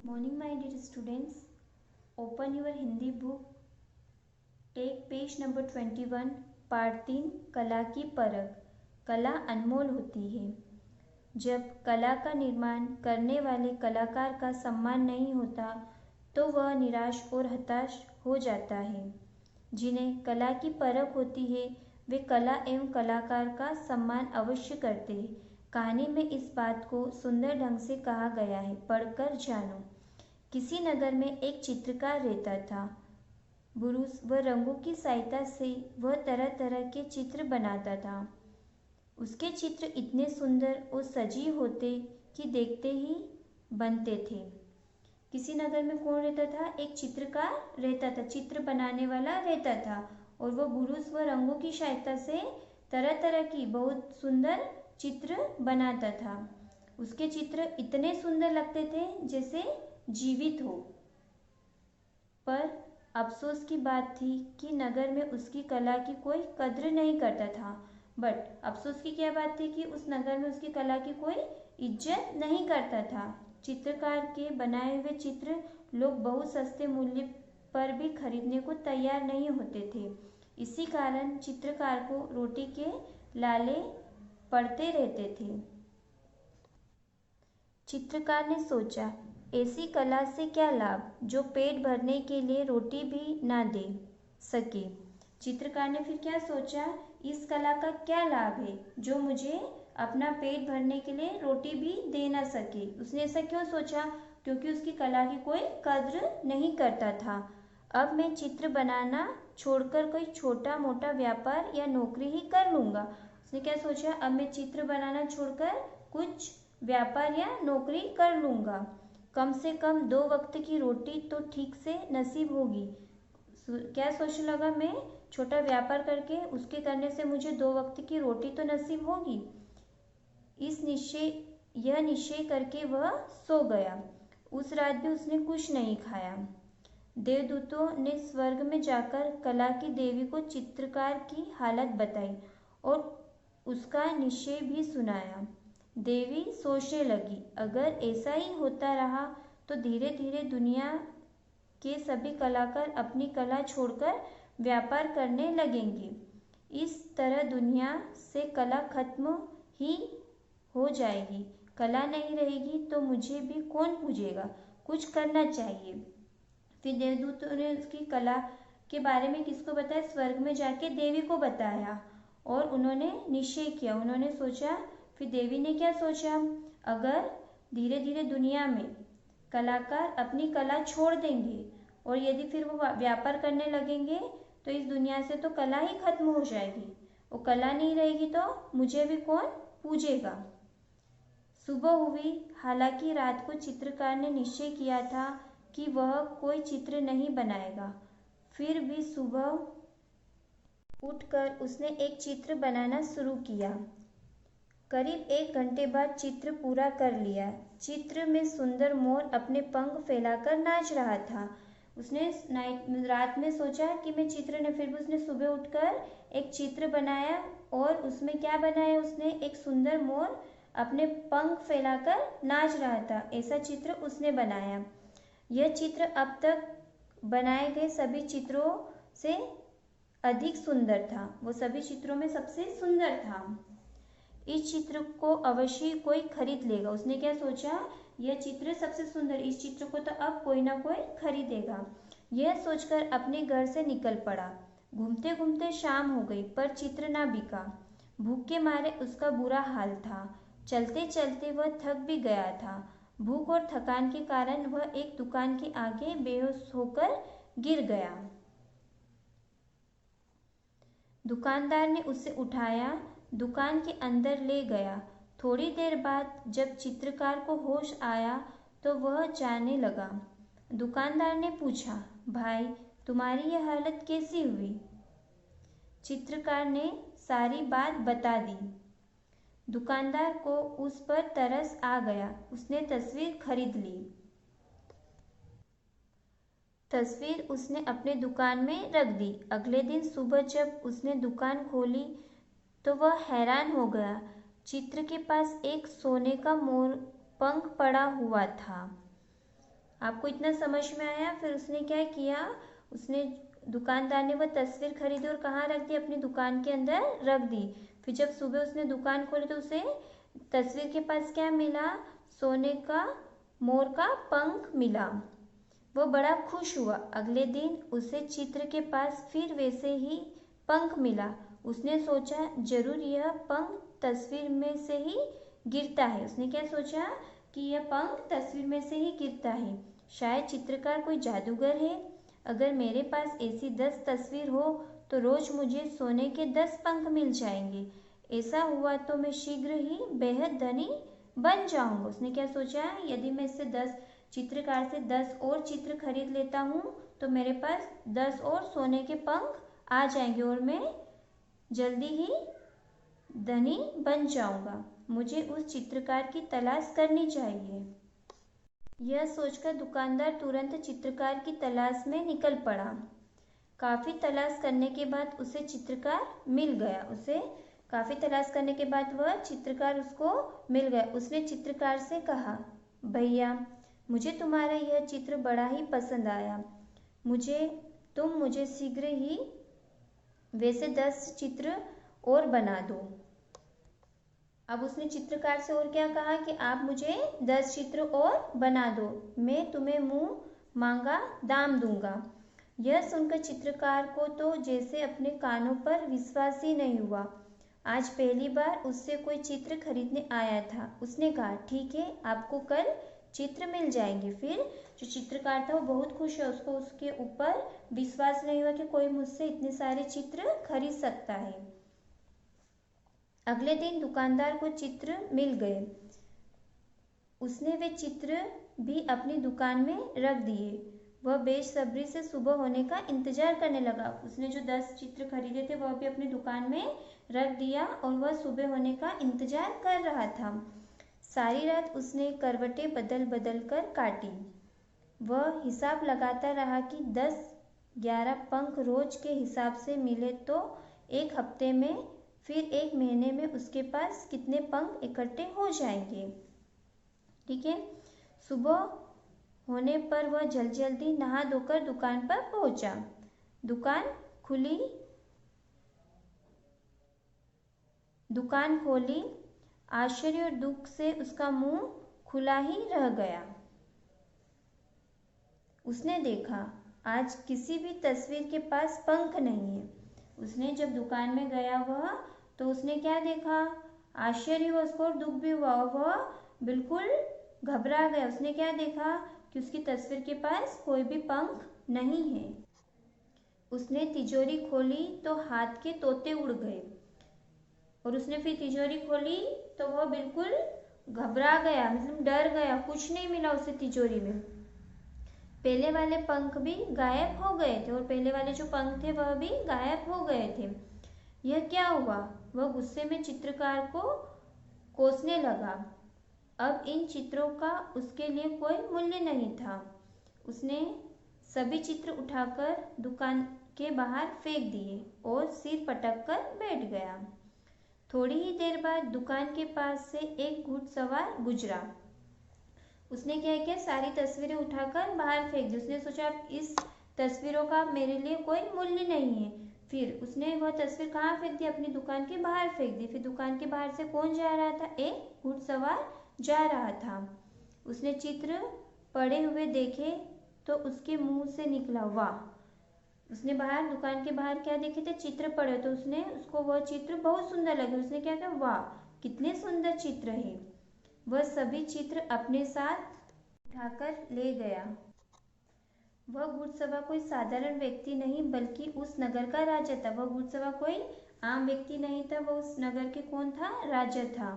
Morning, my dear students. Open your Hindi book. Take page number 21. Part 3 कला की परख। कला अनमोल होती है। जब कला का निर्माण करने वाले कलाकार का सम्मान नहीं होता तो वह निराश और हताश हो जाता है। जिन्हें कला की परख होती है वे कला एवं कलाकार का सम्मान अवश्य करते हैं। कहानी में इस बात को सुंदर ढंग से कहा गया है, पढ़कर जानो। किसी नगर में एक चित्रकार रहता था। बुरुस व रंगों की सहायता से वह तरह तरह के चित्र बनाता था। उसके चित्र इतने सुंदर और सजीव होते कि देखते ही बनते थे। किसी नगर में कौन रहता था? एक चित्रकार रहता था, चित्र बनाने वाला रहता था, और वह बुरुस व रंगों की सहायता से तरह तरह की बहुत सुंदर चित्र बनाता था। उसके चित्र इतने सुंदर लगते थे जैसे जीवित हो। पर अफसोस की बात थी कि नगर में उसकी कला की कोई कद्र नहीं करता था। बट अफसोस की क्या बात थी कि उस नगर में उसकी कला की कोई इज्जत नहीं करता था। चित्रकार के बनाए हुए चित्र लोग बहुत सस्ते मूल्य पर भी खरीदने को तैयार नहीं होते थे। इसी कारण चित्रकार को रोटी के लाले पड़ते रहते थे। चित्रकार ने सोचा, ऐसी कला से क्या लाभ जो पेट भरने के लिए रोटी भी ना दे सके। चित्रकार ने फिर क्या सोचा, इस कला का क्या लाभ है जो मुझे अपना पेट भरने के लिए रोटी भी दे ना सके। उसने ऐसा क्यों सोचा? क्योंकि उसकी कला की कोई कद्र नहीं करता था। अब मैं चित्र बनाना छोड़कर कोई छोटा मोटा व्यापार या नौकरी ही कर लूँगा। उसने क्या सोचा, अब मैं चित्र बनाना छोड़कर कुछ व्यापार या नौकरी कर लूँगा। कम से कम 2 वक्त की रोटी तो ठीक से नसीब होगी। क्या सोचने लगा, मैं छोटा व्यापार करके उसके करने से मुझे 2 वक्त की रोटी तो नसीब होगी। यह निश्चय करके वह सो गया। उस रात भी उसने कुछ नहीं खाया। देवदूतों ने स्वर्ग में जाकर कला की देवी को चित्रकार की हालत बताई और उसका निश्चय भी सुनाया। देवी सोचने लगी, अगर ऐसा ही होता रहा तो धीरे धीरे दुनिया के सभी कलाकार अपनी कला छोड़कर व्यापार करने लगेंगे। इस तरह दुनिया से कला खत्म ही हो जाएगी। कला नहीं रहेगी तो मुझे भी कौन पूजेगा। कुछ करना चाहिए। फिर देवदूतों ने उसकी कला के बारे में किसको बताया? स्वर्ग में जाके देवी को बताया और उन्होंने निश्चय किया। उन्होंने सोचा, फिर देवी ने क्या सोचा, अगर धीरे धीरे दुनिया में कलाकार अपनी कला छोड़ देंगे और यदि फिर वो व्यापार करने लगेंगे तो इस दुनिया से तो कला ही खत्म हो जाएगी। वो कला नहीं रहेगी तो मुझे भी कौन पूजेगा। सुबह हुई। हालांकि रात को चित्रकार ने निश्चय किया था कि वह कोई चित्र नहीं बनाएगा। फिर भी सुबह उठकर उसने एक चित्र बनाना शुरू किया। करीब 1 घंटे बाद चित्र पूरा कर लिया। चित्र में सुंदर मोर अपने पंख फैलाकर नाच रहा था। उसने रात में सोचा कि मैं चित्र ने, फिर भी उसने सुबह उठकर एक चित्र बनाया और उसमें क्या बनाया? उसने एक सुंदर मोर अपने पंख फैलाकर नाच रहा था, ऐसा चित्र उसने बनाया। यह चित्र अब तक बनाए गए सभी चित्रों से अधिक सुंदर था। वो सभी चित्रों में सबसे सुंदर था। इस चित्र को अवश्य कोई खरीद लेगा। उसने क्या सोचा, यह चित्र सबसे सुंदर, इस चित्र को तो अब कोई ना कोई खरीदेगा। यह सोचकर अपने घर से निकल पड़ा। घूमते घूमते शाम हो गई पर चित्र ना बिका। भूख के मारे उसका बुरा हाल था। चलते चलते वह थक भी गया था। भूख और थकान के कारण वह एक दुकान के आगे बेहोश होकर गिर गया। दुकानदार ने उसे उठाया, दुकान के अंदर ले गया। थोड़ी देर बाद जब चित्रकार को होश आया तो वह जाने लगा। दुकानदार ने पूछा, भाई तुम्हारी यह हालत कैसी हुई? चित्रकार ने सारी बात बता दी। दुकानदार को उस पर तरस आ गया। उसने तस्वीर खरीद ली। तस्वीर उसने अपने दुकान में रख दी। अगले दिन सुबह जब उसने दुकान खोली तो वह हैरान हो गया। चित्र के पास एक सोने का मोर पंख पड़ा हुआ था। आपको इतना समझ में आया? फिर उसने क्या किया, उसने दुकानदार ने वह तस्वीर खरीदी और कहाँ रख दी, अपनी दुकान के अंदर रख दी। फिर जब सुबह उसने दुकान खोली तो उसे तस्वीर के पास क्या मिला, सोने का मोर का पंख मिला। वो बड़ा खुश हुआ। अगले दिन उसे चित्र के पास फिर वैसे ही पंख मिला। उसने सोचा जरूर यह पंख तस्वीर में से ही गिरता है। उसने क्या सोचा कि यह पंख तस्वीर में से ही गिरता है, शायद चित्रकार कोई जादूगर है। अगर मेरे पास ऐसी 10 तस्वीर हो तो रोज मुझे सोने के 10 पंख मिल जाएंगे। ऐसा हुआ तो मैं शीघ्र ही बेहद धनी बन जाऊंगा। उसने क्या सोचा, यदि मैं इससे 10 चित्रकार से 10 और चित्र खरीद लेता हूँ तो मेरे पास 10 और सोने के पंख आ जाएंगे और मैं जल्दी ही धनी बन जाऊंगा। मुझे उस चित्रकार की तलाश करनी चाहिए। यह सोचकर दुकानदार तुरंत चित्रकार की तलाश में निकल पड़ा। काफी तलाश करने के बाद उसे चित्रकार मिल गया। काफी तलाश करने के बाद वह चित्रकार उसको मिल गया। उसने चित्रकार से कहा, भैया मुझे तुम्हारा यह चित्र बड़ा ही पसंद आया। तुम मुझे शीघ्र ही वैसे 10 चित्र और बना दो। अब उसने चित्रकार से और क्या कहा कि आप मुझे 10 चित्र और बना दो, मैं तुम्हें मुंह मांगा दाम दूंगा। यह सुनकर चित्रकार को तो जैसे अपने कानों पर विश्वास ही नहीं हुआ। आज पहली बार उससे कोई चित्र खरीदने आया था। उसने कहा, ठीक है, आपको कल चित्र मिल जाएंगे। फिर जो चित्रकार था वो बहुत खुश है, उसको उसके ऊपर विश्वास नहीं हुआ कि कोई मुझसे इतने सारे चित्र खरीद सकता है। अगले दिन दुकानदार को चित्र मिल गए। उसने वे चित्र भी अपनी दुकान में रख दिए। वह बेसब्री से सुबह होने का इंतजार करने लगा। उसने जो 10 चित्र खरीदे थे वह भी अपनी दुकान में रख दिया और वह सुबह होने का इंतजार कर रहा था। सारी रात उसने करवटें बदल बदल कर काटी। वह हिसाब लगाता रहा कि 10-11 पंख रोज के हिसाब से मिले तो एक हफ्ते में, फिर एक महीने में उसके पास कितने पंख इकट्ठे हो जाएंगे। ठीक है। सुबह होने पर वह जल्दी नहा धोकर दुकान पर पहुंचा। दुकान खोली। आश्चर्य और दुख से उसका मुंह खुला ही रह गया। उसने देखा आज किसी भी तस्वीर के पास पंख नहीं है। उसने जब दुकान में गया तो उसने क्या देखा, आश्चर्य हुआ उसको और दुख भी हुआ। वह बिल्कुल घबरा गया। उसने क्या देखा कि उसकी तस्वीर के पास कोई भी पंख नहीं है। उसने तिजोरी खोली तो हाथ के तोते उड़ गए और उसने फिर तिजोरी खोली तो वह बिल्कुल घबरा गया, मतलब डर गया। कुछ नहीं मिला उसे तिजोरी में। पहले वाले पंख भी गायब हो गए थे और पहले वाले जो पंख थे वह भी गायब हो गए थे। यह क्या हुआ? वह गुस्से में चित्रकार को कोसने लगा। अब इन चित्रों का उसके लिए कोई मूल्य नहीं था। उसने सभी चित्र उठाकर दुकान के बाहर फेंक दिए और सिर पटक कर बैठ गया। थोड़ी ही देर बाद दुकान के पास से एक घुड़सवार गुजरा। उसने क्या किया, सारी तस्वीरें उठाकर बाहर फेंक दी। उसने सोचा इस तस्वीरों का मेरे लिए कोई मूल्य नहीं है। फिर उसने वह तस्वीर कहाँ फेंक दी, अपनी दुकान के बाहर फेंक दी। फिर दुकान के बाहर से कौन जा रहा था? एक घुड़सवार जा रहा था। उसने चित्र पड़े हुए देखे तो उसके मुंह से निकला वाह। उसने दुकान के बाहर क्या देखे थे? चित्र पड़े। तो उसको वह चित्र बहुत सुंदर लगे। उसने क्या कहा, वाह कितने सुंदर चित्र है। वह सभी चित्र अपने साथ उठाकर ले गया। वह घुड़सवार कोई साधारण व्यक्ति नहीं बल्कि उस नगर का राजा था। वह घुड़सवार कोई आम व्यक्ति नहीं था, वह उस नगर के कौन था? राजा था।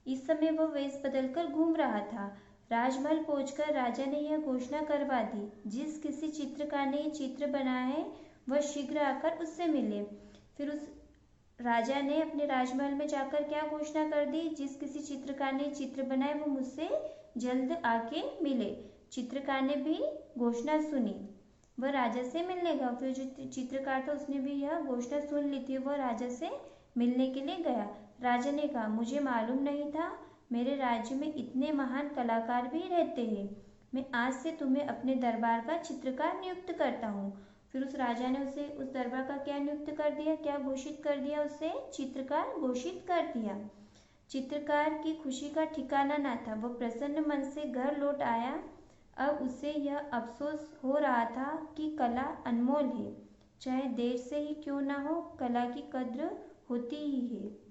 इस समय वह वेश बदलकर घूम रहा था। राजमहल पहुंचकर राजा ने यह घोषणा करवा दी, जिस किसी चित्रकार ने ये चित्र बनाया है वह शीघ्र आकर उससे मिले। फिर उस राजा ने अपने राजमहल में जाकर क्या घोषणा कर दी, जिस किसी चित्रकार ने चित्र बनाए वो मुझसे जल्द आके मिले। चित्रकार ने भी घोषणा सुनी, वह राजा से मिलने गया। फिर जो चित्रकार था उसने भी यह घोषणा सुन ली थी, वह राजा से मिलने के लिए गया। राजा ने कहा, मुझे मालूम नहीं था मेरे राज्य में इतने महान कलाकार भी रहते हैं। मैं आज से तुम्हें अपने दरबार का चित्रकार नियुक्त करता हूँ। फिर उस राजा ने उसे उस दरबार का क्या नियुक्त कर दिया, क्या घोषित कर दिया, उसे चित्रकार घोषित कर दिया। चित्रकार की खुशी का ठिकाना न था। वह प्रसन्न मन से घर लौट आया। अब उसे यह अफसोस हो रहा था कि कला अनमोल है, चाहे देर से ही क्यों ना हो, कला की कद्र होती ही है।